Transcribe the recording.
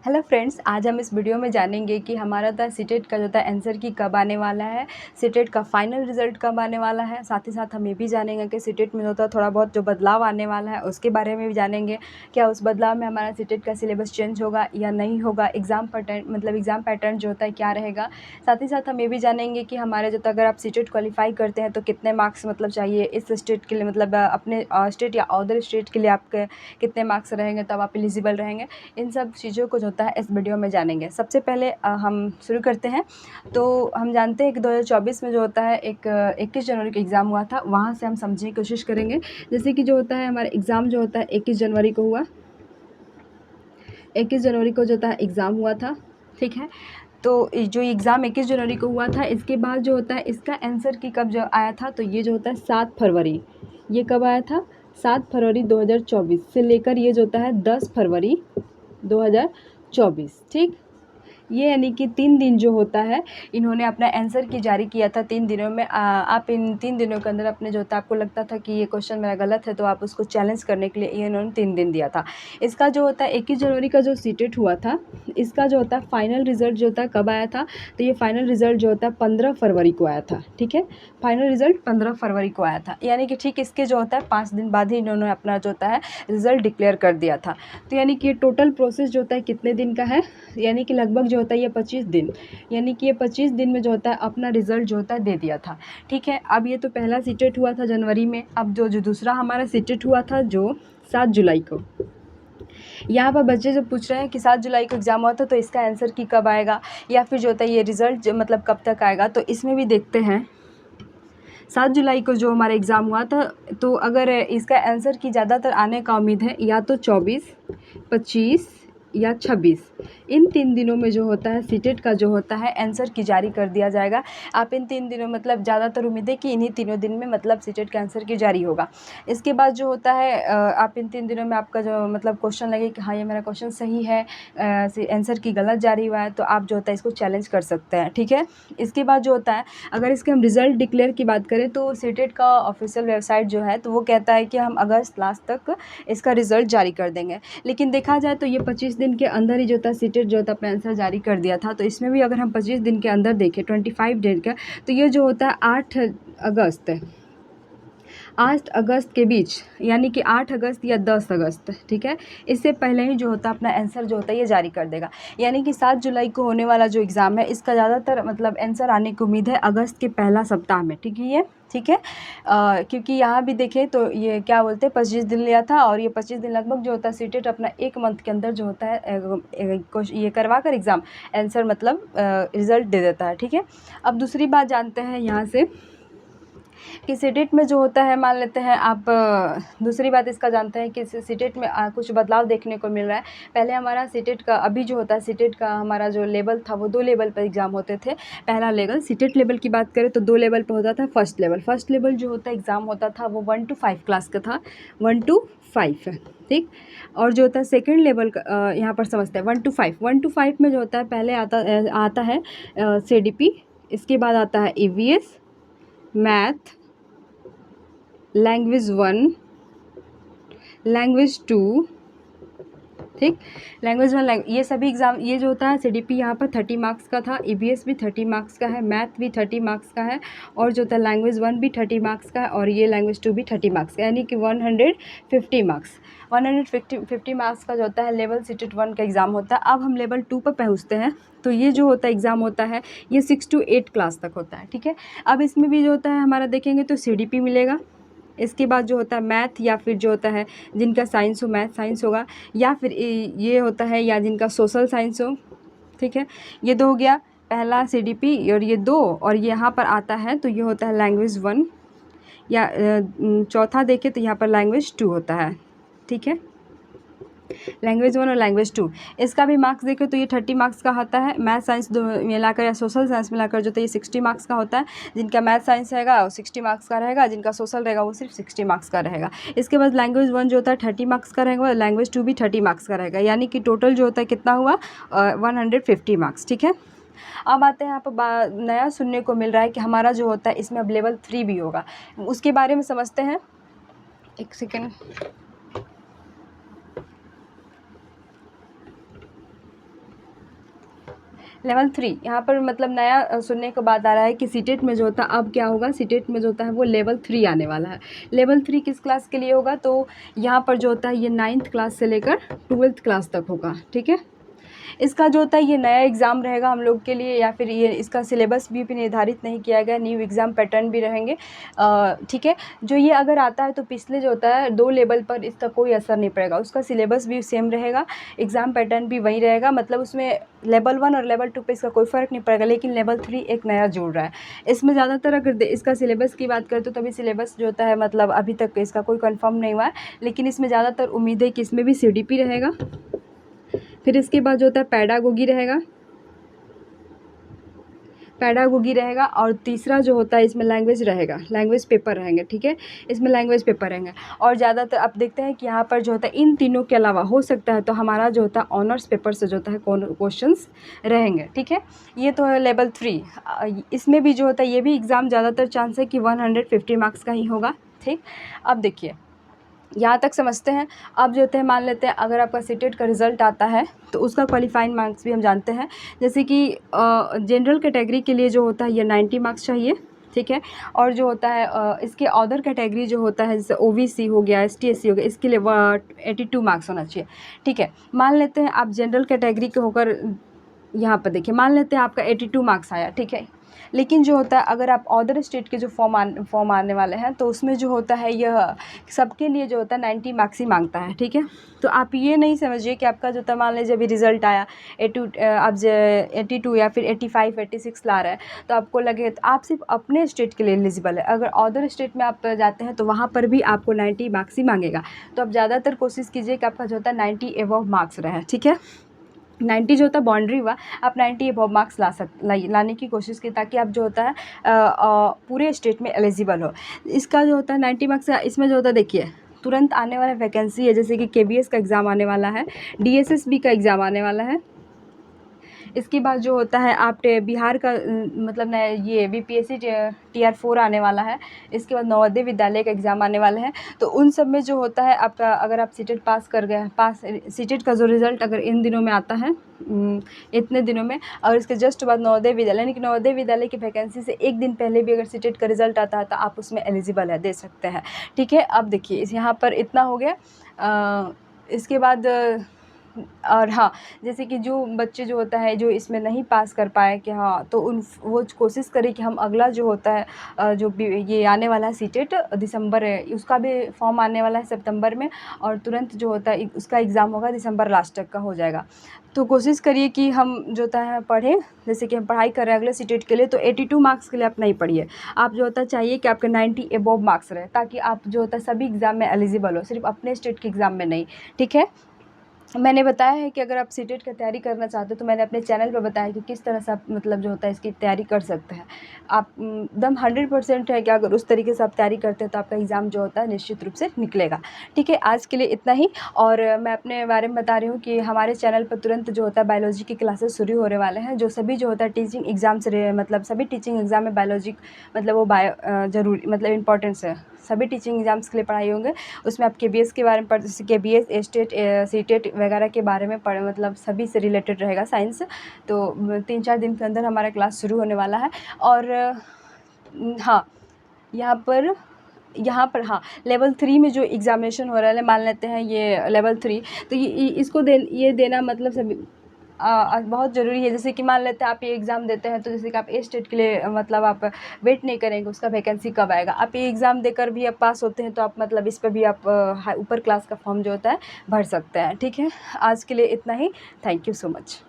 Hello friends, आज हम इस वीडियो में जानेंगे कि हमारा सीटेट का जो आंसर की कब आने वाला है, सीटेट का फाइनल रिजल्ट कब आने वाला है। साथ ही साथ हम ये भी जानेंगे कि सीटेट में थोड़ा बहुत जो बदलाव आने वाला है उसके बारे में भी जानेंगे। क्या उस बदलाव में हमारा सीटेट का सिलेबस चेंज होगा या नहीं होगा, एग्ज़ाम पैटर्न जो होता है क्या रहेगा। साथ ही साथ हम ये भी जानेंगे कि हमारे अगर आप सीटेट क्वालिफाई करते हैं तो कितने मार्क्स चाहिए इस स्टेट के लिए, अपने स्टेट या अदर स्टेट के लिए आपके कितने मार्क्स रहेंगे तब आप एलिजिबल रहेंगे। इन सब चीज़ों को होता है इस वीडियो में जानेंगे। सबसे पहले हम शुरू करते हैं। तो हम जानते हैं कि 2024 में जो होता है एक 21 जनवरी को एग्ज़ाम हुआ था, वहाँ से हम समझने की कोशिश करेंगे। जैसे कि जो होता है हमारा एग्ज़ाम जो होता है 21 जनवरी को हुआ, 21 जनवरी को जो होता है एग्ज़ाम हुआ था, ठीक है। तो जो एग्ज़ाम 21 जनवरी को हुआ था, इसके बाद जो होता है इसका आंसर की कब जो आया था, तो ये जो होता है 7 फरवरी, ये कब आया था 7 फरवरी 2024 से लेकर ये जो होता है 10 फरवरी 2024, ठीक। ये यानी कि 3 दिन जो होता है इन्होंने अपना आंसर की जारी किया था 3 दिनों में। आप इन 3 दिनों के अंदर अपने जो होता है आपको लगता था कि ये क्वेश्चन मेरा गलत है तो आप उसको चैलेंज करने के लिए ये इन्होंने 3 दिन दिया था। इसका जो होता है 21 जनवरी का जो सीटेट हुआ था, इसका जो होता है फाइनल रिजल्ट जो होता है कब आया था, तो ये फाइनल रिजल्ट जो होता है 15 फरवरी को आया था, ठीक है। फाइनल रिजल्ट 15 फरवरी को आया था, यानी कि ठीक इसके जो होता है 5 दिन बाद ही इन्होंने अपना जो होता है रिजल्ट डिक्लेयर कर दिया था। तो यानी कि टोटल प्रोसेस जो होता है कितने दिन का है, यानी कि लगभग जो होता है ये 25 दिन, यानी कि ये 25 दिन में जो होता है अपना रिजल्ट जो होता है दे दिया था, ठीक है। अब ये तो पहला सीटेट हुआ था जनवरी में। अब जो दूसरा हमारा सीटेट हुआ था जो 7 जुलाई को, यहाँ पर बच्चे जब पूछ रहे हैं कि 7 जुलाई को एग्ज़ाम हुआ था तो इसका आंसर की कब आएगा या फिर जो होता है ये रिज़ल्ट कब तक आएगा, तो इसमें भी देखते हैं। 7 जुलाई को जो हमारा एग्ज़ाम हुआ था, तो अगर इसका आंसर की ज़्यादातर आने का उम्मीद है या तो 24, 25 या 26, इन 3 दिनों में जो होता है सीटेट का जो होता है आंसर की जारी कर दिया जाएगा। आप इन 3 दिनों ज़्यादातर उम्मीद है कि इन्हीं तीनों दिन में सीटेट का आंसर की जारी होगा। इसके बाद जो होता है आप इन 3 दिनों में आपका जो क्वेश्चन लगे कि हाँ ये मेरा क्वेश्चन सही है, आंसर की गलत जारी हुआ है, तो आप जो होता है इसको चैलेंज कर सकते हैं, ठीक है। इसके बाद जो होता है अगर इसके हम रिज़ल्ट डिक्लेयर की बात करें तो सीटेट का ऑफिशियल वेबसाइट जो है तो वो कहता है कि हम अगस्त लास्ट तक इसका रिज़ल्ट जारी कर देंगे। लेकिन देखा जाए तो ये 25 दिन के अंदर ही जो था सीटेट जो था अपना आंसर जारी कर दिया था। तो इसमें भी अगर हम 25 दिन के अंदर देखें, 25 दिन का, तो ये जो होता है 8 अगस्त के बीच, यानी कि 8 अगस्त या 10 अगस्त, ठीक है, इससे पहले ही जो होता है अपना आंसर जो होता है ये जारी कर देगा। यानी कि 7 जुलाई को होने वाला जो एग्ज़ाम है इसका ज़्यादातर आंसर आने की उम्मीद है अगस्त के पहला सप्ताह में, ठीक है ये, ठीक है। क्योंकि यहाँ भी देखें तो ये क्या बोलते हैं 25 दिन लिया था और ये 25 दिन लगभग जो होता है सीटेट अपना 1 मंथ के अंदर जो होता है ये करवा कर एग्ज़ाम आंसर रिज़ल्ट दे देता है, ठीक है। अब दूसरी बात जानते हैं यहाँ से कि सीटेट में जो होता है, मान लेते हैं आप दूसरी बात इसका जानते हैं कि सीटेट में कुछ बदलाव देखने को मिल रहा है। पहले हमारा सीटेट का अभी जो होता है सीटेट का हमारा जो लेवल था वो 2 लेवल पर एग्ज़ाम होते थे। पहला लेवल सीटेट लेवल की बात करें तो 2 लेवल पर होता था। फर्स्ट लेवल जो होता है एग्ज़ाम होता था वो 1 to 5 क्लास का था, 1 to 5, ठीक। और जो होता है सेकेंड लेवल का यहाँ पर समझते हैं 1 to 5 में जो होता है पहले आता है CDP, इसके बाद आता है EVS, मैथ, लैंग्वेज 1, लैंग्वेज 2, ठीक। लैंग्वेज 1 ये सभी एग्ज़ाम, ये जो होता है CDP यहाँ पर 30 मार्क्स का था, EVS भी 30 मार्क्स का है, मैथ भी 30 मार्क्स का है, और जो होता है लैंग्वेज 1 भी 30 मार्क्स का है, और ये लैंग्वेज 2 भी 30 मार्क्स का, यानी कि 150 मार्क्स, 150 मार्क्स का जो होता है लेवल सीटेट 1 का एग्ज़ाम होता है। अब हम लेवल 2 पर पहुँचते हैं। तो ये जो होता है एग्ज़ाम होता है ये 6 to 8 क्लास तक होता है, ठीक है। अब इसमें भी जो होता है हमारा देखेंगे तो CDP मिलेगा, इसके बाद जो होता है मैथ, या फिर जो होता है जिनका साइंस हो मैथ साइंस होगा, या फिर ये होता है या जिनका सोशल साइंस हो, ठीक है। ये 2 हो गया पहला CDP, और ये 2, और यहाँ पर आता है तो ये होता है लैंग्वेज 1, या चौथा देखें तो यहाँ पर लैंग्वेज 2 होता है, ठीक है। लैंग्वेज 1 और लैंग्वेज 2, इसका भी मार्क्स देखें तो ये 30 मार्क्स का होता है। मैथ साइंस दो मिलाकर या सोशल साइंस मिलाकर जो होता है ये 60 मार्क्स का होता है। जिनका मैथ साइंस रहेगा वो 60 मार्क्स का रहेगा, जिनका सोशल रहेगा वो सिर्फ 60 मार्क्स का रहेगा। इसके बाद लैंग्वेज 1 जो होता है 30 मार्क्स का रहेगा, लैंग्वेज 2 भी 30 मार्क्स का रहेगा, यानी कि टोटल जो होता है कितना हुआ 150 मार्क्स, ठीक है। अब आते हैं यहाँ पर नया सुनने को मिल रहा है कि हमारा जो होता है इसमें अब लेवल 3 भी होगा, उसके बारे में समझते हैं। एक सेकेंड, लेवल 3 यहाँ पर मतलब नया सुनने को बात आ रहा है कि सीटेट में जो होता है अब क्या होगा, सीटेट में जो होता है वो लेवल 3 आने वाला है। लेवल 3 किस क्लास के लिए होगा, तो यहाँ पर जो होता है ये 9th क्लास से लेकर 12th क्लास तक होगा, ठीक है। इसका जो होता है ये नया एग्ज़ाम रहेगा हम लोग के लिए, या फिर ये इसका सिलेबस भी निर्धारित नहीं किया गया, न्यू एग्ज़ाम पैटर्न भी रहेंगे, ठीक है। जो ये अगर आता है तो पिछले जो होता है 2 लेवल पर इसका कोई असर नहीं पड़ेगा, उसका सिलेबस भी सेम रहेगा, एग्ज़ाम पैटर्न भी वही रहेगा, मतलब उसमें लेवल 1 और लेवल 2 पे इसका कोई फ़र्क नहीं पड़ेगा, लेकिन लेवल 3 एक नया जुड़ रहा है। इसमें ज़्यादातर अगर इसका सिलेबस की बात करें तो तभी सिलेबस जो होता है मतलब अभी तक इसका कोई कंफर्म नहीं हुआ है, लेकिन इसमें ज़्यादातर उम्मीद है कि इसमें भी सीडीपी रहेगा। फिर इसके बाद जो होता है पैडागोगी रहेगा, पैडागोगी रहेगा, और तीसरा जो होता है इसमें लैंग्वेज रहेगा, लैंग्वेज पेपर रहेंगे, ठीक है। इसमें लैंग्वेज पेपर रहेंगे, और ज़्यादातर आप देखते हैं कि यहाँ पर जो होता है इन तीनों के अलावा हो सकता है तो हमारा जो होता है ऑनर्स पेपर से जो होता है क्वेश्चंस रहेंगे, ठीक है। ये तो है लेवल 3। इसमें भी जो होता है ये भी एग्ज़ाम ज़्यादातर चांस है कि 150 मार्क्स का ही होगा, ठीक। अब देखिए यहाँ तक समझते हैं। अब जो होते हैं मान लेते हैं अगर आपका सीटेट का रिज़ल्ट आता है तो उसका क्वालिफाइंग मार्क्स भी हम जानते हैं, जैसे कि जनरल कैटेगरी के लिए जो होता है ये 90 मार्क्स चाहिए, ठीक है। और जो होता है इसके अदर कैटेगरी जो होता है जैसे ओबीसी हो गया, एसटी एससी हो गया, इसके लिए 82 मार्क्स होना चाहिए, ठीक है। मान लेते हैं आप जनरल कैटेगरी के होकर यहाँ पर देखिए, मान लेते हैं आपका 82 मार्क्स आया, ठीक है। लेकिन जो होता है अगर आप अदर स्टेट के जो फॉर्म आने वाले हैं तो उसमें जो होता है यह सबके लिए जो होता है 90 मार्क्स ही मांगता है, ठीक है। तो आप ये नहीं समझिए कि आपका जो होता है मान लीजिए अभी रिज़ल्ट आया 82 या फिर 85 86 ला रहा है तो आपको लगे तो आप सिर्फ अपने स्टेट के लिए एलिजिबल है। अगर अदर स्टेट में आप जाते हैं तो वहाँ पर भी आपको 90 मार्क्स ही मांगेगा। तो आप ज़्यादातर कोशिश कीजिए कि आपका जो होता है 90 एबव मार्क्स रहे, ठीक है। 90 जो होता है बाउंड्री हुआ, आप 90 एबव मार्क्स लाने की कोशिश की, ताकि आप जो होता है पूरे स्टेट में एलिजिबल हो। इसका जो होता है 90 मार्क्स का इसमें जो होता है देखिए तुरंत आने वाला वैकेंसी है, जैसे कि केबीएस का एग्ज़ाम आने वाला है, डीएसएसबी का एग्ज़ाम आने वाला है। इसके बाद जो होता है आप बिहार का मतलब नया ये बीपीएससी टीआर 4 आने वाला है। इसके बाद नवोदय विद्यालय का एग्ज़ाम आने वाला है। तो उन सब में जो होता है आपका अगर आप सीटेट पास कर गए, सीटेट का जो रिज़ल्ट अगर इन दिनों में आता है, इतने दिनों में, और इसके जस्ट बाद नवोदय विद्यालय, यानी कि नवोदय विद्यालय की वैकेंसी से एक दिन पहले भी अगर सीटेट का रिज़ल्ट आता है तो आप उसमें एलिजिबल है, दे सकते हैं, ठीक है। अब देखिए इस यहाँ पर इतना हो गया। इसके बाद और हाँ, जैसे कि जो बच्चे जो होता है जो इसमें नहीं पास कर पाए कि हाँ, तो वो कोशिश करें कि हम अगला जो होता है जो भी ये आने वाला है सीटेट दिसंबर है, उसका भी फॉर्म आने वाला है सितंबर में, और तुरंत जो होता है उसका एग्ज़ाम होगा दिसंबर लास्ट तक का हो जाएगा। तो कोशिश करिए कि हम जो होता है पढ़ें, जैसे कि हम पढ़ाई कर रहे हैं अगले सीटेट के लिए, तो 82 मार्क्स के लिए आप नहीं पढ़िए, आप जो होता है चाहिए कि आपके 90 एबव मार्क्स रहे, ताकि आप जो होता है सभी एग्ज़ाम में एलिजिबल हो, सिर्फ अपने स्टेट के एग्ज़ाम में नहीं, ठीक है। मैंने बताया है कि अगर आप सीटेट की तैयारी करना चाहते हो तो मैंने अपने चैनल पे बताया कि किस तरह से आप मतलब जो होता है इसकी तैयारी कर सकते हैं। आप एकदम 100% है कि अगर उस तरीके से आप तैयारी करते हैं तो आपका एग्ज़ाम जो होता है निश्चित रूप से निकलेगा, ठीक है। आज के लिए इतना ही, और मैं अपने बारे में बता रही हूँ कि हमारे चैनल पर तुरंत जो होता है बायोलॉजी की क्लासेस शुरू होने वाले हैं, जो सभी जो होता है टीचिंग एग्ज़ाम से मतलब सभी टीचिंग एग्ज़ाम में बायोलॉजी मतलब वो ज़रूरी मतलब इम्पोर्टेंस है, सभी टीचिंग एग्ज़ाम्स के लिए पढ़ाई होंगे। उसमें आप केबीएस के बारे में पढ़, जैसे केबीएस, एस्टेट, सीटेट वगैरह के बारे में पढ़, मतलब सभी से रिलेटेड रहेगा साइंस। तो 3-4 दिन के अंदर हमारा क्लास शुरू होने वाला है। और हाँ, यहाँ पर हाँ, लेवल 3 में जो एग्ज़ामिनेशन हो रहा है, मान लेते हैं ये लेवल 3, तो इसको देना मतलब सभी बहुत ज़रूरी है। जैसे कि मान लेते हैं आप ये एग्ज़ाम देते हैं, तो जैसे कि आप ए स्टेट के लिए मतलब आप वेट नहीं करेंगे उसका वैकेंसी कब आएगा, आप ये एग्ज़ाम देकर भी आप पास होते हैं तो आप मतलब इस पर भी आप ऊपर क्लास का फॉर्म जो होता है भर सकते हैं, ठीक है। आज के लिए इतना ही, थैंक यू सो मच।